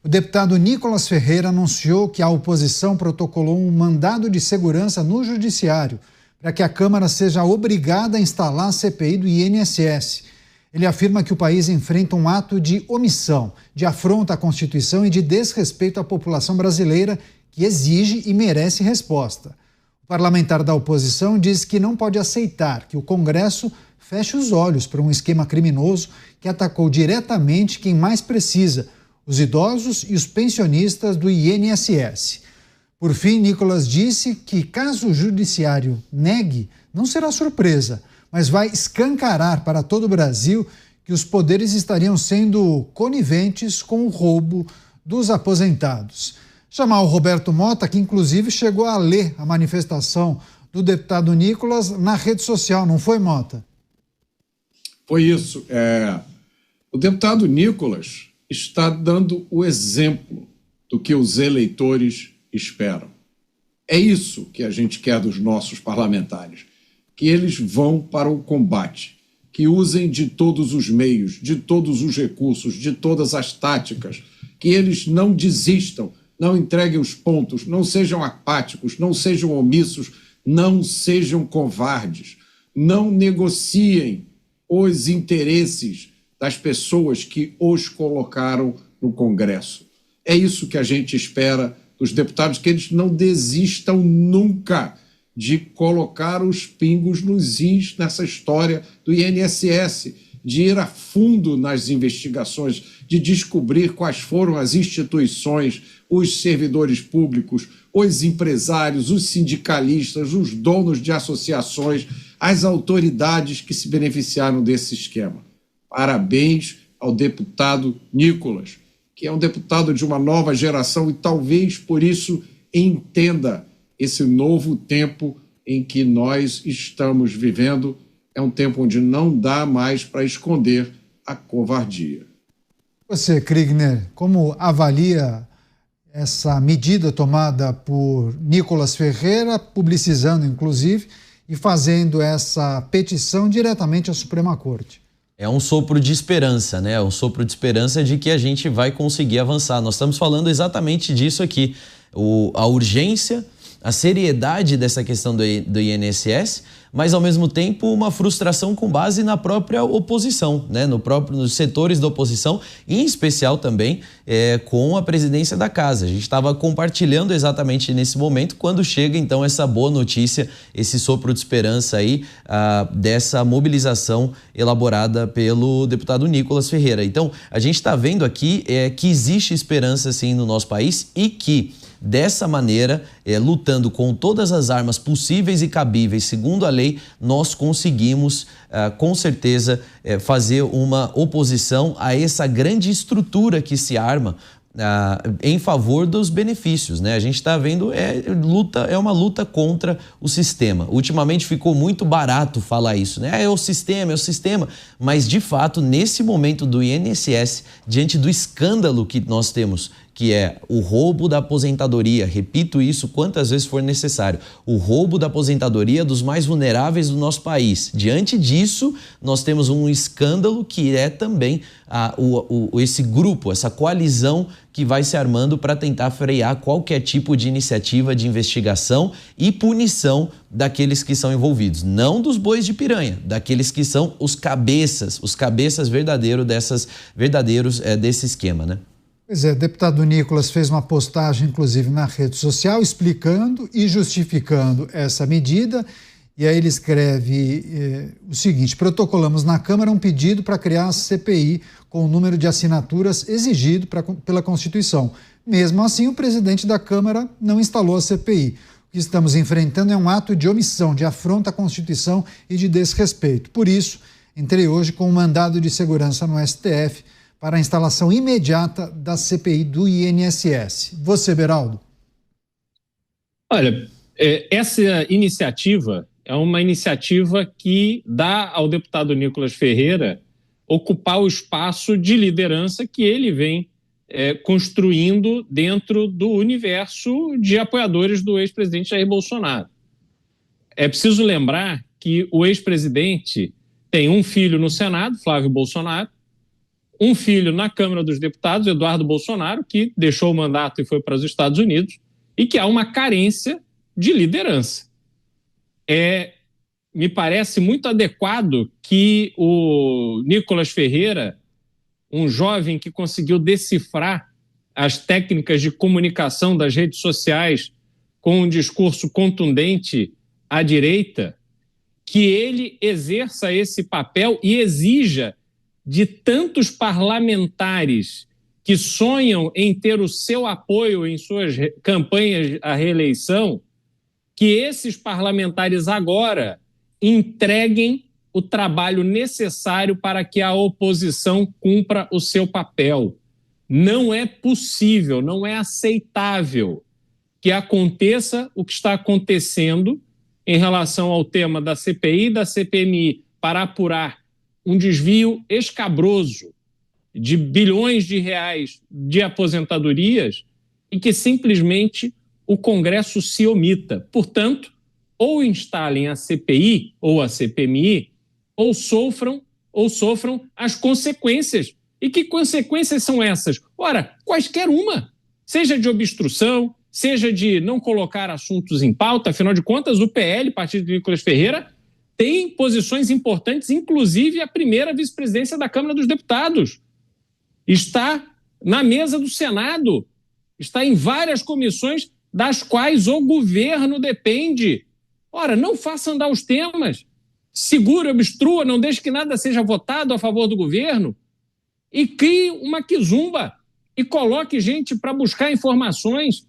O deputado Nicolas Ferreira anunciou que a oposição protocolou um mandado de segurança no Judiciário para que a Câmara seja obrigada a instalar a CPI do INSS. Ele afirma que o país enfrenta um ato de omissão, de afronta à Constituição e de desrespeito à população brasileira que exige e merece resposta. O parlamentar da oposição diz que não pode aceitar que o Congresso feche os olhos para um esquema criminoso que atacou diretamente quem mais precisa, os idosos e os pensionistas do INSS. Por fim, Nicolas disse que, caso o Judiciário negue, não será surpresa, mas vai escancarar para todo o Brasil que os poderes estariam sendo coniventes com o roubo dos aposentados. Chamar o Roberto Mota, que inclusive chegou a ler a manifestação do deputado Nicolas na rede social, não foi, Mota? Foi isso. O deputado Nicolas está dando o exemplo do que os eleitores esperam. É isso que a gente quer dos nossos parlamentares, que eles vão para o combate, que usem de todos os meios, de todos os recursos, de todas as táticas, que eles não desistam, não entreguem os pontos, não sejam apáticos, não sejam omissos, não sejam covardes, não negociem os interesses das pessoas que os colocaram no Congresso. É isso que a gente espera dos deputados, que eles não desistam nunca de colocar os pingos nos is nessa história do INSS, de ir a fundo nas investigações, de descobrir quais foram as instituições, os servidores públicos, os empresários, os sindicalistas, os donos de associações, as autoridades que se beneficiaram desse esquema. Parabéns ao deputado Nicolas, que é um deputado de uma nova geração e talvez por isso entenda esse novo tempo em que nós estamos vivendo. É um tempo onde não dá mais para esconder a covardia. Você, Kriegner, como avalia essa medida tomada por Nicolas Ferreira, publicizando inclusive, e fazendo essa petição diretamente à Suprema Corte? É um sopro de esperança, né? Um sopro de esperança de que a gente vai conseguir avançar. Nós estamos falando exatamente disso aqui. A urgência, a seriedade dessa questão do INSS, mas ao mesmo tempo uma frustração com base na própria oposição, né? Nos setores da oposição, em especial também com a presidência da casa. A gente estava compartilhando exatamente nesse momento quando chega então essa boa notícia, esse sopro de esperança aí dessa mobilização elaborada pelo deputado Nicolas Ferreira. Então a gente está vendo aqui que existe esperança sim no nosso país e que dessa maneira, lutando com todas as armas possíveis e cabíveis, segundo a lei, nós conseguimos, com certeza, fazer uma oposição a essa grande estrutura que se arma em favor dos benefícios, né? A gente está vendo, é uma luta contra o sistema. Ultimamente ficou muito barato falar isso, né? É o sistema, mas de fato, nesse momento do INSS, diante do escândalo que nós temos, que é o roubo da aposentadoria, repito isso quantas vezes for necessário, o roubo da aposentadoria dos mais vulneráveis do nosso país. Diante disso, nós temos um escândalo que é também esse grupo, essa coalizão que vai se armando para tentar frear qualquer tipo de iniciativa de investigação e punição daqueles que são envolvidos. Não dos bois de piranha, daqueles que são os cabeças verdadeiros desse esquema, né? Pois é, o deputado Nicolas fez uma postagem, inclusive, na rede social, explicando e justificando essa medida. E aí ele escreve o seguinte: protocolamos na Câmara um pedido para criar a CPI com o número de assinaturas exigido pela Constituição. Mesmo assim, o presidente da Câmara não instalou a CPI. O que estamos enfrentando é um ato de omissão, de afronta à Constituição e de desrespeito. Por isso, entrei hoje com um mandado de segurança no STF para a instalação imediata da CPI do INSS. Você, Beraldo? Olha, essa iniciativa é uma iniciativa que dá ao deputado Nicolas Ferreira ocupar o espaço de liderança que ele vem construindo dentro do universo de apoiadores do ex-presidente Jair Bolsonaro. É preciso lembrar que o ex-presidente tem um filho no Senado, Flávio Bolsonaro, um filho na Câmara dos Deputados, Eduardo Bolsonaro, que deixou o mandato e foi para os Estados Unidos, e que há uma carência de liderança. Me parece muito adequado que o Nicolas Ferreira, um jovem que conseguiu decifrar as técnicas de comunicação das redes sociais com um discurso contundente à direita, que ele exerça esse papel e exija de tantos parlamentares que sonham em ter o seu apoio em suas campanhas à reeleição, que esses parlamentares agora entreguem o trabalho necessário para que a oposição cumpra o seu papel. Não é possível, não é aceitável que aconteça o que está acontecendo em relação ao tema da CPI e da CPMI para apurar um desvio escabroso de bilhões de reais de aposentadorias e que simplesmente o Congresso se omita. Portanto, ou instalem a CPI ou a CPMI, ou sofram as consequências. E que consequências são essas? Ora, quaisquer uma, seja de obstrução, seja de não colocar assuntos em pauta, afinal de contas, o PL, partido de Nicolas Ferreira, tem posições importantes, inclusive a primeira vice-presidência da Câmara dos Deputados. Está na mesa do Senado, está em várias comissões das quais o governo depende. Ora, não faça andar os temas, segure, obstrua, não deixe que nada seja votado a favor do governo e crie uma quizumba e coloque gente para buscar informações.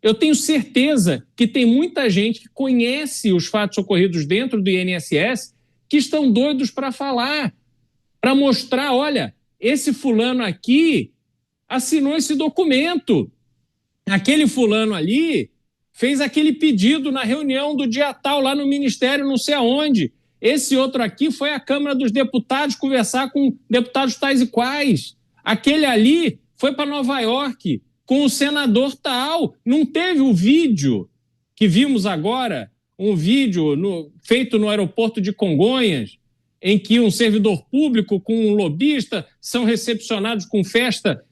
Eu tenho certeza que tem muita gente que conhece os fatos ocorridos dentro do INSS que estão doidos para falar, para mostrar, olha, esse fulano aqui assinou esse documento, aquele fulano ali fez aquele pedido na reunião do dia tal lá no Ministério não sei aonde, esse outro aqui foi à Câmara dos Deputados conversar com deputados tais e quais, aquele ali foi para Nova York com o senador tal. Não teve o vídeo que vimos agora, um vídeo feito no aeroporto de Congonhas, em que um servidor público com um lobista são recepcionados com festa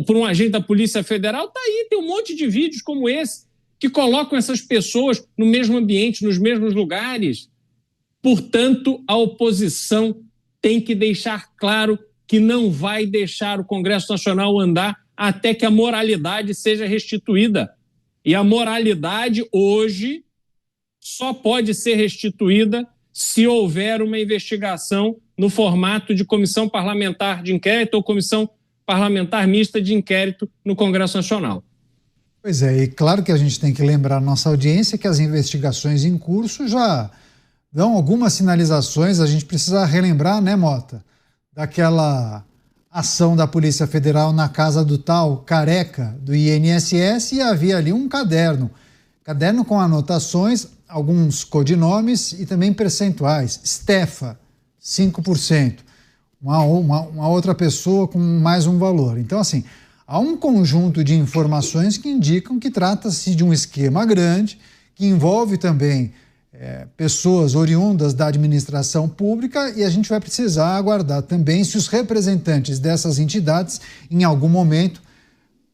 por um agente da Polícia Federal? Está aí, tem um monte de vídeos como esse que colocam essas pessoas no mesmo ambiente, nos mesmos lugares. Portanto, a oposição tem que deixar claro que não vai deixar o Congresso Nacional andar até que a moralidade seja restituída. E a moralidade hoje só pode ser restituída se houver uma investigação no formato de comissão parlamentar de inquérito ou comissão parlamentar mista de inquérito no Congresso Nacional. Pois é, e claro que a gente tem que lembrar a nossa audiência que as investigações em curso já dão algumas sinalizações. A gente precisa relembrar, né, Mota, daquela ação da Polícia Federal na casa do tal careca do INSS, e havia ali um caderno com anotações, alguns codinomes e também percentuais. Stefa, 5%. Uma outra pessoa com mais um valor. Então, assim, há um conjunto de informações que indicam que trata-se de um esquema grande, que envolve também pessoas oriundas da administração pública, e a gente vai precisar aguardar também se os representantes dessas entidades, em algum momento,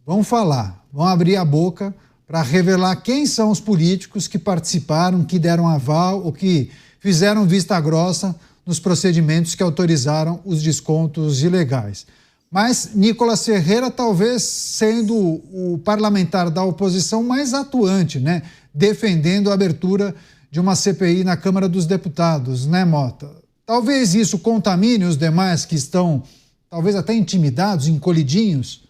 vão falar, vão abrir a boca para revelar quem são os políticos que participaram, que deram aval ou que fizeram vista grossa nos procedimentos que autorizaram os descontos ilegais. Mas Nicolas Ferreira talvez sendo o parlamentar da oposição mais atuante, né? Defendendo a abertura de uma CPI na Câmara dos Deputados, né, Mota? Talvez isso contamine os demais que estão, talvez até intimidados, encolhidinhos?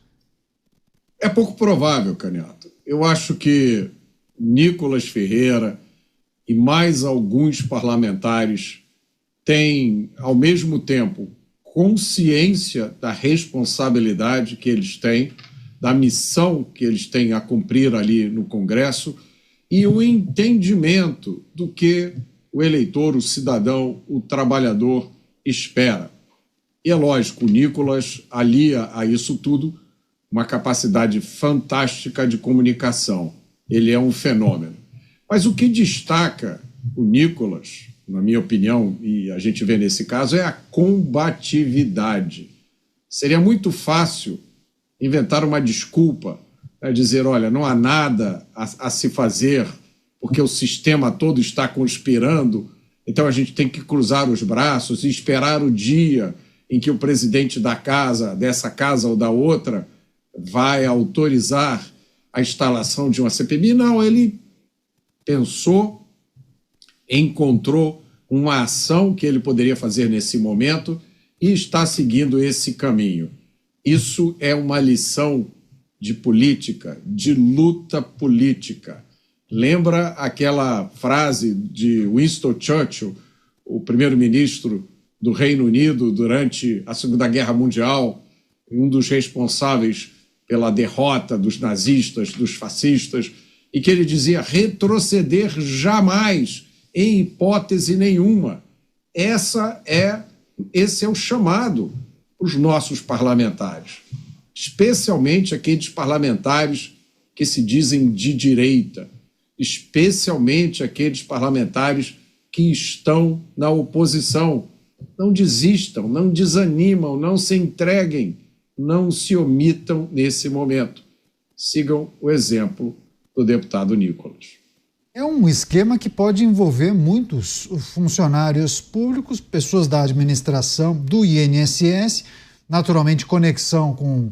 É pouco provável, Canhoto. Eu acho que Nicolas Ferreira e mais alguns parlamentares têm, ao mesmo tempo, consciência da responsabilidade que eles têm, da missão que eles têm a cumprir ali no Congresso, e o entendimento do que o eleitor, o cidadão, o trabalhador espera. E é lógico, o Nicolas alia a isso tudo uma capacidade fantástica de comunicação. Ele é um fenômeno. Mas o que destaca o Nicolas, na minha opinião, e a gente vê nesse caso, é a combatividade. Seria muito fácil inventar uma desculpa, né, dizer, olha, não há nada a se fazer porque o sistema todo está conspirando, então a gente tem que cruzar os braços e esperar o dia em que o presidente da casa, dessa casa ou da outra, vai autorizar a instalação de uma CPMI. Não, ele pensou, encontrou uma ação que ele poderia fazer nesse momento e está seguindo esse caminho. Isso é uma lição de política, de luta política. Lembra aquela frase de Winston Churchill, o primeiro-ministro do Reino Unido durante a Segunda Guerra Mundial, um dos responsáveis pela derrota dos nazistas, dos fascistas, e que ele dizia: retroceder jamais, em hipótese nenhuma. Esse é o chamado para os nossos parlamentares, especialmente aqueles parlamentares que se dizem de direita, especialmente aqueles parlamentares que estão na oposição. Não desistam, não desanimam, não se entreguem, não se omitam nesse momento. Sigam o exemplo do deputado Nicolas. É um esquema que pode envolver muitos funcionários públicos, pessoas da administração, do INSS, naturalmente conexão com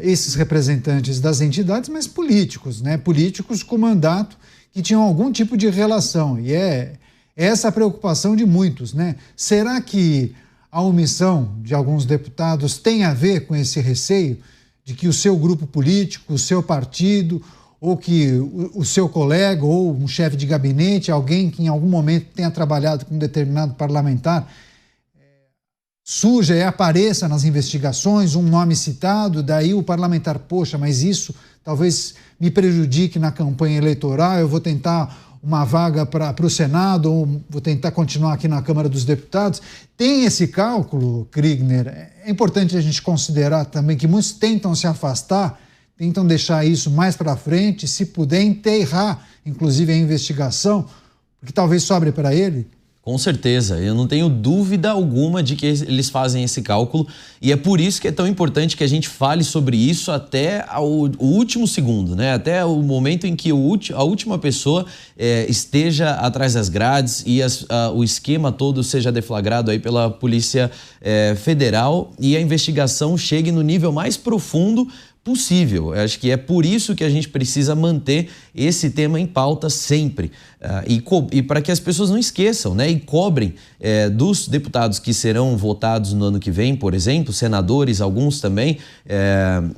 esses representantes das entidades, mas políticos, né? Políticos com mandato que tinham algum tipo de relação. E é essa a preocupação de muitos, né? Será que a omissão de alguns deputados tem a ver com esse receio de que o seu grupo político, o seu partido, ou que o seu colega ou um chefe de gabinete, alguém que em algum momento tenha trabalhado com um determinado parlamentar, surja e apareça nas investigações, um nome citado, daí o parlamentar, poxa, mas isso talvez me prejudique na campanha eleitoral, eu vou tentar uma vaga para o Senado, ou vou tentar continuar aqui na Câmara dos Deputados. Tem esse cálculo, Kriegner? É importante a gente considerar também que muitos tentam se afastar, tentam deixar isso mais para frente, se puder enterrar, inclusive, a investigação, porque talvez sobre para ele. Com certeza, eu não tenho dúvida alguma de que eles fazem esse cálculo e é por isso que é tão importante que a gente fale sobre isso até o último segundo, né? Até o momento em que a última pessoa esteja atrás das grades e o esquema todo seja deflagrado aí pela Polícia Federal e a investigação chegue no nível mais profundo possível. Eu acho que é por isso que a gente precisa manter esse tema em pauta sempre. E para que as pessoas não esqueçam, né, e cobrem dos deputados que serão votados no ano que vem, por exemplo, senadores, alguns também,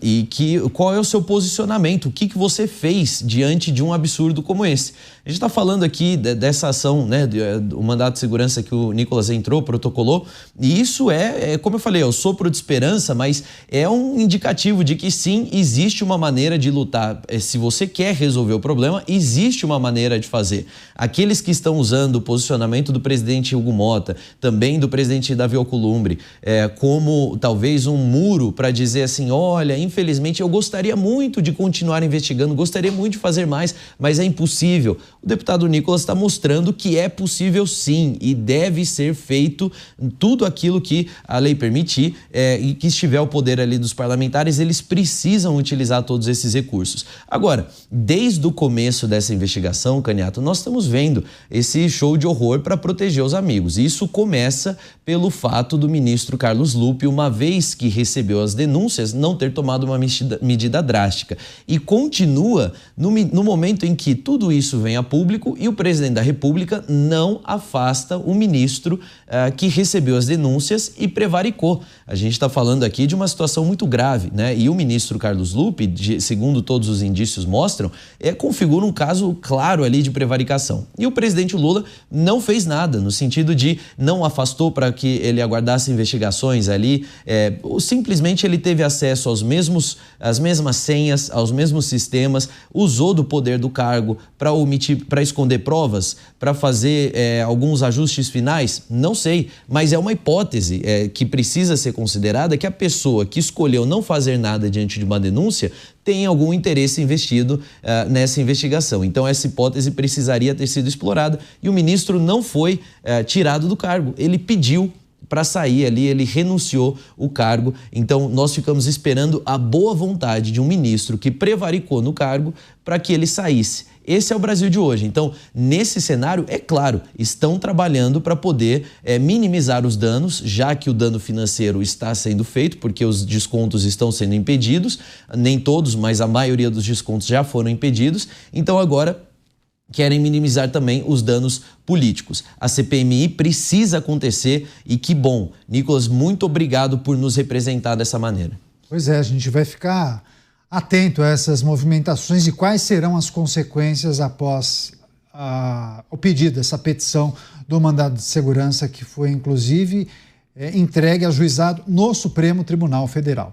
e qual é o seu posicionamento, o que você fez diante de um absurdo como esse. A gente está falando aqui dessa ação, né, do mandato de segurança que o Nicolas entrou, protocolou, e isso como eu falei, é o sopro de esperança, mas é um indicativo de que sim, existe uma maneira de lutar. Se você quer resolver o problema, existe uma maneira de fazer. Aqueles que estão usando o posicionamento do presidente Hugo Mota, também do presidente Davi Alcolumbre, como talvez um muro para dizer assim, olha, infelizmente eu gostaria muito de continuar investigando, gostaria muito de fazer mais, mas é impossível. O deputado Nicolas está mostrando que é possível sim e deve ser feito tudo aquilo que a lei permitir e que estiver ao poder ali dos parlamentares, eles precisam utilizar todos esses recursos. Agora, desde o começo dessa investigação, Caniato, nós estamos vendo esse show de horror para proteger os amigos. Isso começa pelo fato do ministro Carlos Lupe, uma vez que recebeu as denúncias, não ter tomado uma medida drástica. E continua no momento em que tudo isso vem a público e o presidente da República não afasta o ministro que recebeu as denúncias e prevaricou. A gente está falando aqui de uma situação muito grave, né? E o ministro Carlos Lupe, segundo todos os indícios mostram, configura um caso claro ali de prevaricação. E o presidente Lula não fez nada, no sentido de não afastou para que ele aguardasse investigações ali, simplesmente ele teve acesso às mesmas senhas, aos mesmos sistemas, usou do poder do cargo para omitir, para esconder provas, para fazer alguns ajustes finais, não sei, mas é uma hipótese que precisa ser considerada, que a pessoa que escolheu não fazer nada diante de uma denúncia tem algum interesse investido nessa investigação. Então essa hipótese precisaria ter sido explorada e o ministro não foi tirado do cargo. Ele pediu para sair ali, ele renunciou o cargo. Então, nós ficamos esperando a boa vontade de um ministro que prevaricou no cargo para que ele saísse. Esse é o Brasil de hoje. Então, nesse cenário, é claro, estão trabalhando para poder minimizar os danos, já que o dano financeiro está sendo feito, porque os descontos estão sendo impedidos, nem todos, mas a maioria dos descontos já foram impedidos. Então, agora querem minimizar também os danos políticos. A CPMI precisa acontecer e que bom. Nicolas, muito obrigado por nos representar dessa maneira. Pois é, a gente vai ficar atento a essas movimentações e quais serão as consequências após o pedido, essa petição do mandado de segurança que foi, inclusive, entregue a juizado no Supremo Tribunal Federal.